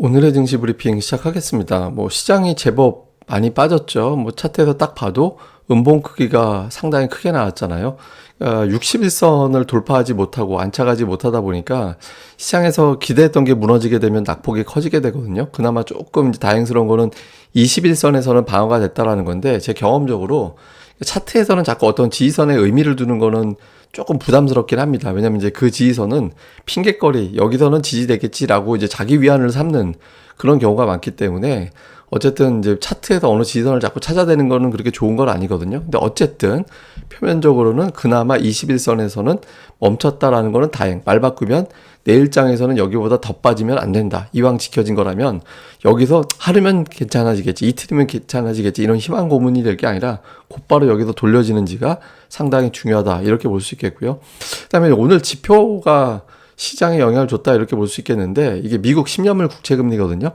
오늘의 증시 브리핑 시작하겠습니다. 시장이 제법 많이 빠졌죠. 차트에서 딱 봐도 음봉 크기가 상당히 크게 나왔잖아요. 61선을 돌파하지 못하고 안착하지 못하다 보니까 시장에서 기대했던 게 무너지게 되면 낙폭이 커지게 되거든요. 그나마 조금 이제 다행스러운 거는 21선에서는 방어가 됐다라는 건데, 제 경험적으로 차트에서는 자꾸 어떤 지지선에 의미를 두는 거는 조금 부담스럽긴 합니다. 왜냐면 이제 그 지지선은 핑곗거리, 여기서는 지지되겠지라고 이제 자기 위안을 삼는 그런 경우가 많기 때문에, 어쨌든 이제 차트에서 어느 지지선을 자꾸 찾아대는 거는 그렇게 좋은 건 아니거든요. 근데 어쨌든 표면적으로는 그나마 21선에서는 멈췄다라는 거는 다행. 말 바꾸면 내일장에서는 여기보다 더 빠지면 안 된다. 이왕 지켜진 거라면 여기서 하루면 괜찮아지겠지, 이틀이면 괜찮아지겠지, 이런 희망 고문이 될 게 아니라 곧바로 여기서 돌려지는지가 상당히 중요하다, 이렇게 볼 수 있겠고요. 그다음에 오늘 지표가 시장에 영향을 줬다, 이렇게 볼 수 있겠는데, 이게 미국 10년물 국채금리거든요.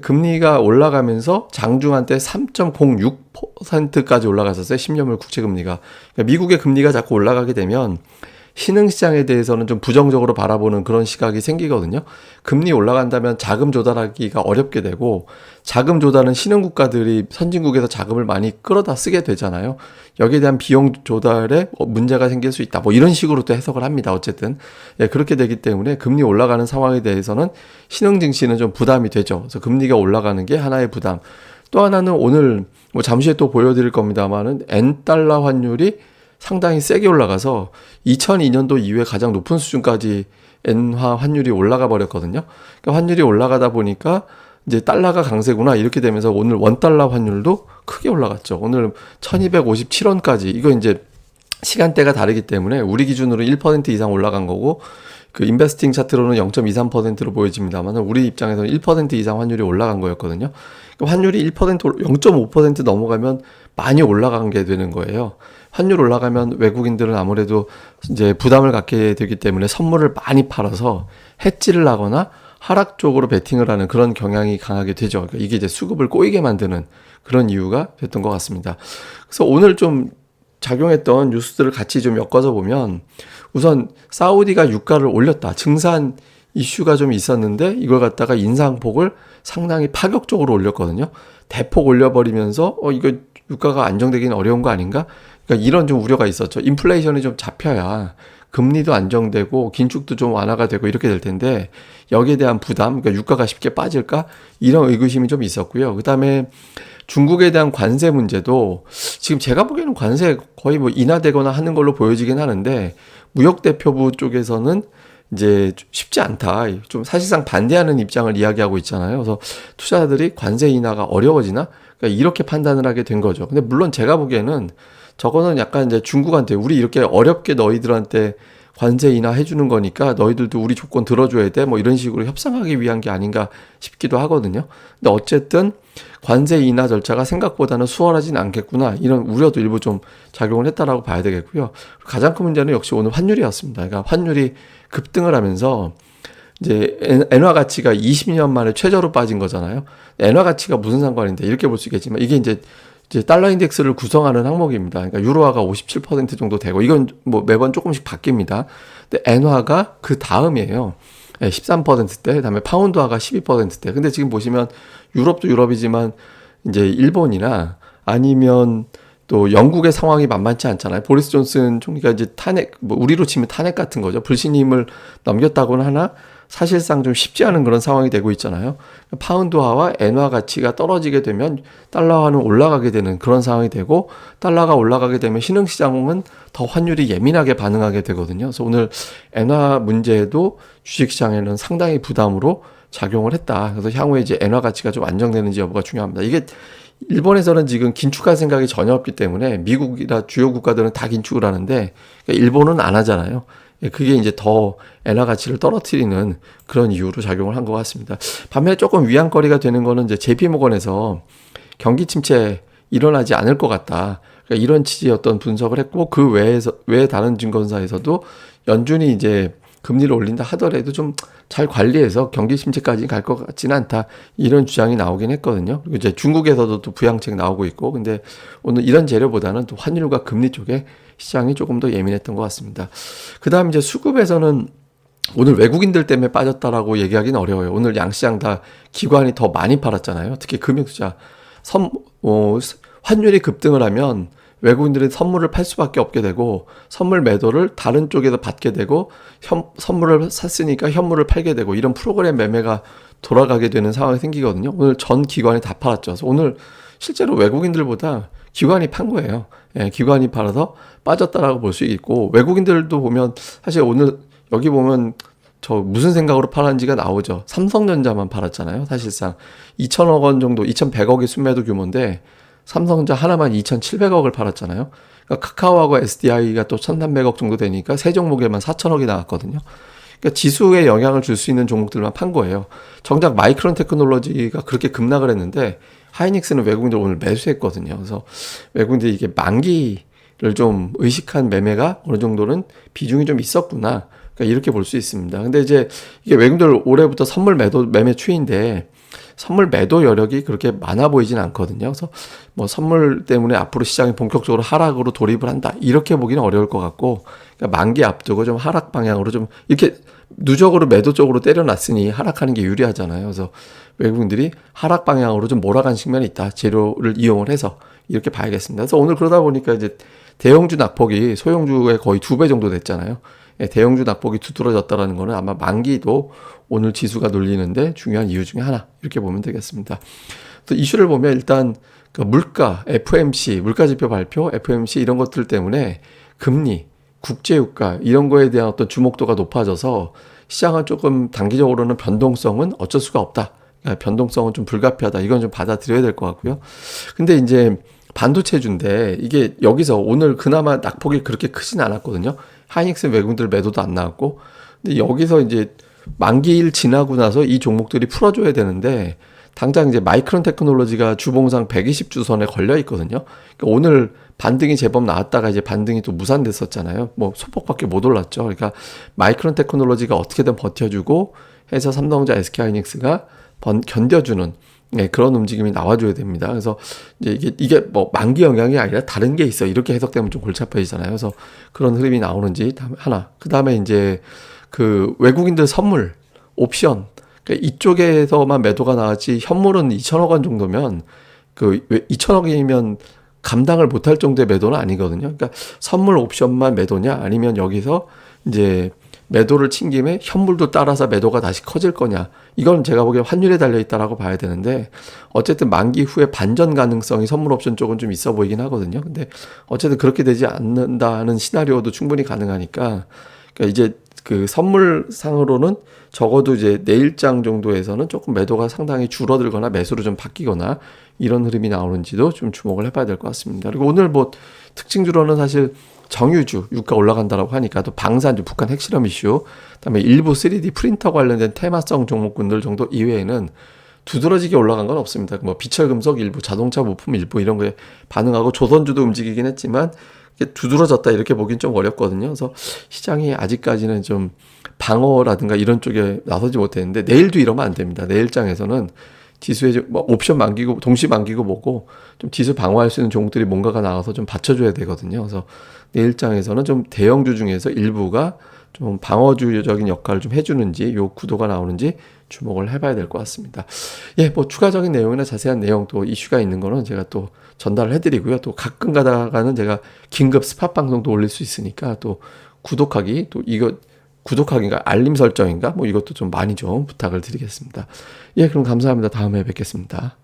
금리가 올라가면서 장중한 때 3.06%까지 올라갔었어요. 10년물 국채금리가. 그러니까 미국의 금리가 자꾸 올라가게 되면 신흥시장에 대해서는 좀 부정적으로 바라보는 그런 시각이 생기거든요. 금리 올라간다면 자금 조달하기가 어렵게 되고, 자금 조달은 신흥국가들이 선진국에서 자금을 많이 끌어다 쓰게 되잖아요. 여기에 대한 비용 조달에 문제가 생길 수 있다, 이런 식으로 또 해석을 합니다. 어쨌든 그렇게 되기 때문에 금리 올라가는 상황에 대해서는 신흥 증시는 좀 부담이 되죠. 그래서 금리가 올라가는 게 하나의 부담. 또 하나는 오늘 잠시 후에 또 보여드릴 겁니다만은 N달러 환율이 상당히 세게 올라가서 2002년도 이후에 가장 높은 수준까지 엔화 환율이 올라가 버렸거든요. 그러니까 환율이 올라가다 보니까 이제 달러가 강세구나, 이렇게 되면서 오늘 원달러 환율도 크게 올라갔죠. 오늘 1257원까지. 이거 이제 시간대가 다르기 때문에 우리 기준으로 1% 이상 올라간 거고, 그 인베스팅 차트로는 0.23%로 보여집니다만 우리 입장에서는 1% 이상 환율이 올라간 거였거든요. 그러니까 환율이 1%, 0.5% 넘어가면 많이 올라간 게 되는 거예요. 환율 올라가면 외국인들은 아무래도 이제 부담을 갖게 되기 때문에 선물을 많이 팔아서 해지를 하거나 하락 쪽으로 베팅을 하는 그런 경향이 강하게 되죠. 그러니까 이게 이제 수급을 꼬이게 만드는 그런 이유가 됐던 것 같습니다. 그래서 오늘 좀 작용했던 뉴스들을 같이 좀 엮어서 보면, 우선 사우디가 유가를 올렸다, 증산 이슈가 좀 있었는데 이걸 갖다가 인상폭을 상당히 파격적으로 올렸거든요. 대폭 올려버리면서 이거 유가가 안정되기는 어려운 거 아닌가? 그러니까 이런 좀 우려가 있었죠. 인플레이션이 좀 잡혀야 금리도 안정되고 긴축도 좀 완화가 되고 이렇게 될 텐데, 여기에 대한 부담, 그러니까 유가가 쉽게 빠질까, 이런 의구심이 좀 있었고요. 그다음에 중국에 대한 관세 문제도 지금 제가 보기에는 관세 거의 인하되거나 하는 걸로 보여지긴 하는데, 무역대표부 쪽에서는 이제 쉽지 않다, 좀 사실상 반대하는 입장을 이야기하고 있잖아요. 그래서 투자자들이 관세 인하가 어려워지나, 그러니까 이렇게 판단을 하게 된 거죠. 근데 물론 제가 보기에는 저거는 약간 이제 중국한테 우리 이렇게 어렵게 너희들한테 관세 인하 해주는 거니까 너희들도 우리 조건 들어줘야 돼, 이런 식으로 협상하기 위한 게 아닌가 싶기도 하거든요. 근데 어쨌든 관세 인하 절차가 생각보다는 수월하진 않겠구나, 이런 우려도 일부 좀 작용을 했다라고 봐야 되겠고요. 가장 큰 문제는 역시 오늘 환율이었습니다. 그러니까 환율이 급등을 하면서 이제 엔화 가치가 20년 만에 최저로 빠진 거잖아요. 엔화 가치가 무슨 상관인데, 이렇게 볼 수 있겠지만 이게 이제 달러 인덱스를 구성하는 항목입니다. 그러니까 유로화가 57% 정도 되고, 이건 매번 조금씩 바뀝니다. 근데 엔화가 그 다음이에요. 13%대, 그다음에 파운드화가 12%대. 근데 지금 보시면 유럽도 유럽이지만 이제 일본이나 아니면 또 영국의 상황이 만만치 않잖아요. 보리스 존슨 총리가 이제 탄핵, 우리로 치면 탄핵 같은 거죠. 불신임을 넘겼다고는 하나 사실상 좀 쉽지 않은 그런 상황이 되고 있잖아요. 파운드화와 엔화 가치가 떨어지게 되면 달러화는 올라가게 되는 그런 상황이 되고, 달러가 올라가게 되면 신흥시장은 더 환율이 예민하게 반응하게 되거든요. 그래서 오늘 엔화 문제도 주식시장에는 상당히 부담으로 작용을 했다. 그래서 향후에 이제 엔화 가치가 좀 안정되는지 여부가 중요합니다. 이게 일본에서는 지금 긴축할 생각이 전혀 없기 때문에 미국이나 주요 국가들은 다 긴축을 하는데, 일본은 안 하잖아요. 그게 이제 더 엔화 가치를 떨어뜨리는 그런 이유로 작용을 한 것 같습니다. 반면에 조금 위안거리가 되는 거는 이제 JP모건에서 경기 침체 일어나지 않을 것 같다, 그러니까 이런 취지의 어떤 분석을 했고, 그 외에 다른 증권사에서도 연준이 이제 금리를 올린다 하더라도 좀 잘 관리해서 경기 침체까지 갈 것 같지는 않다, 이런 주장이 나오긴 했거든요. 그리고 이제 중국에서도 또 부양책 나오고 있고, 근데 오늘 이런 재료보다는 또 환율과 금리 쪽에 시장이 조금 더 예민했던 것 같습니다. 그 다음 이제 수급에서는 오늘 외국인들 때문에 빠졌다라고 얘기하기는 어려워요. 오늘 양시장 다 기관이 더 많이 팔았잖아요. 특히 금융투자. 선, 어, 환율이 급등을 하면 외국인들이 선물을 팔 수밖에 없게 되고 선물 매도를 다른 쪽에서 받게 되고 선물을 샀으니까 현물을 팔게 되고 이런 프로그램 매매가 돌아가게 되는 상황이 생기거든요. 오늘 전 기관이 다 팔았죠. 그래서 오늘 실제로 외국인들보다 기관이 판 거예요. 예, 기관이 팔아서 빠졌다라고 볼 수 있고 외국인들도 보면 사실 오늘 여기 보면 저 무슨 생각으로 팔았는지가 나오죠. 삼성전자만 팔았잖아요. 사실상 2천억 원 정도, 2,100억의 순매도 규모인데 삼성전자 하나만 2,700억을 팔았잖아요. 그러니까 카카오하고 SDI가 또 1,300억 정도 되니까 세 종목에만 4천억이 나왔거든요. 그러니까 지수에 영향을 줄 수 있는 종목들만 판 거예요. 정작 마이크론 테크놀로지가 그렇게 급락을 했는데 하이닉스는 외국인들 오늘 매수했거든요. 그래서 외국인들이 이게 만기를 좀 의식한 매매가 어느 정도는 비중이 좀 있었구나. 그러니까 이렇게 볼 수 있습니다. 근데 이제 이게 외국인들 올해부터 선물 매매 추인데 선물 매도 여력이 그렇게 많아 보이진 않거든요. 그래서 뭐 선물 때문에 앞으로 시장이 본격적으로 하락으로 돌입을 한다. 이렇게 보기는 어려울 것 같고, 그러니까 만기 앞두고 좀 하락 방향으로 좀 이렇게 누적으로 매도 쪽으로 때려놨으니 하락하는 게 유리하잖아요. 그래서 외국인들이 하락 방향으로 좀 몰아간 측면이 있다. 재료를 이용을 해서 이렇게 봐야겠습니다. 그래서 오늘 그러다 보니까 이제 대형주 낙폭이 소형주의 거의 2배 정도 됐잖아요. 예, 대형주 낙폭이 두드러졌다라는 거는 아마 만기도 오늘 지수가 눌리는데 중요한 이유 중에 하나 이렇게 보면 되겠습니다. 또 이슈를 보면 일단 그 물가, FMC, 물가지표 발표, FMC 이런 것들 때문에 금리, 국제유가 이런 거에 대한 어떤 주목도가 높아져서 시장은 조금 단기적으로는 변동성은 어쩔 수가 없다. 그러니까 변동성은 좀 불가피하다. 이건 좀 받아들여야 될 것 같고요. 근데 이제 반도체주인데 이게 여기서 오늘 그나마 낙폭이 그렇게 크진 않았거든요. 하이닉스 외국인들 매도도 안 나왔고. 근데 여기서 이제 만기일 지나고 나서 이 종목들이 풀어줘야 되는데 당장 이제 마이크론 테크놀로지가 주봉상 120주선에 걸려 있거든요. 그러니까 오늘 반등이 제법 나왔다가 이제 반등이 또 무산됐었잖아요. 뭐 소폭밖에 못 올랐죠. 그러니까 마이크론 테크놀로지가 어떻게든 버텨주고 해서 삼성전자, SK하이닉스가 견뎌주는 그런 움직임이 나와줘야 됩니다. 그래서 이제 이게 뭐 만기 영향이 아니라 다른 게 있어 이렇게 해석되면 좀 골치 아파지잖아요. 그래서 그런 흐름이 나오는지 하나. 그 다음에 이제 그 외국인들 선물, 옵션 그러니까 이쪽에서만 매도가 나왔지 현물은 2천억 원 정도면 그 2천억이면 감당을 못할 정도의 매도는 아니거든요. 그러니까 선물 옵션만 매도냐 아니면 여기서 이제 매도를 친 김에 현물도 따라서 매도가 다시 커질 거냐. 이건 제가 보기엔 환율에 달려있다라고 봐야 되는데 어쨌든 만기 후에 반전 가능성이 선물 옵션 쪽은 좀 있어 보이긴 하거든요. 근데 어쨌든 그렇게 되지 않는다는 시나리오도 충분히 가능하니까 그러니까 이제 그 선물상으로는 적어도 이제 내일장 정도에서는 조금 매도가 상당히 줄어들거나 매수로 좀 바뀌거나 이런 흐름이 나오는지도 좀 주목을 해봐야 될 것 같습니다. 그리고 오늘 뭐 특징주로는 사실 정유주, 유가 올라간다라고 하니까 또 방산주, 북한 핵실험 이슈, 그다음에 일부 3D 프린터 관련된 테마성 종목군들 정도 이외에는 두드러지게 올라간 건 없습니다. 뭐 비철금속 일부, 자동차 부품 일부 이런 거에 반응하고 조선주도 움직이긴 했지만 두드러졌다 이렇게 보긴 좀 어렵거든요. 그래서 시장이 아직까지는 좀 방어라든가 이런 쪽에 나서지 못했는데 내일도 이러면 안 됩니다. 내일장에서는 지수에 뭐 옵션 만기고 동시 만기고 뭐고 좀 지수 방어할 수 있는 종목들이 뭔가가 나와서 좀 받쳐줘야 되거든요. 그래서 내일장에서는 좀 대형주 중에서 일부가 좀 방어주적인 역할을 좀 해주는지 요 구도가 나오는지 주목을 해봐야 될 것 같습니다. 예, 뭐 추가적인 내용이나 자세한 내용 또 이슈가 있는 거는 제가 또 전달을 해드리고요. 또 가끔 가다가는 제가 긴급 스팟 방송도 올릴 수 있으니까 또 구독하기 또 이거 구독하기인가 알림 설정인가 뭐 이것도 좀 많이 좀 부탁을 드리겠습니다. 예, 그럼 감사합니다. 다음에 뵙겠습니다.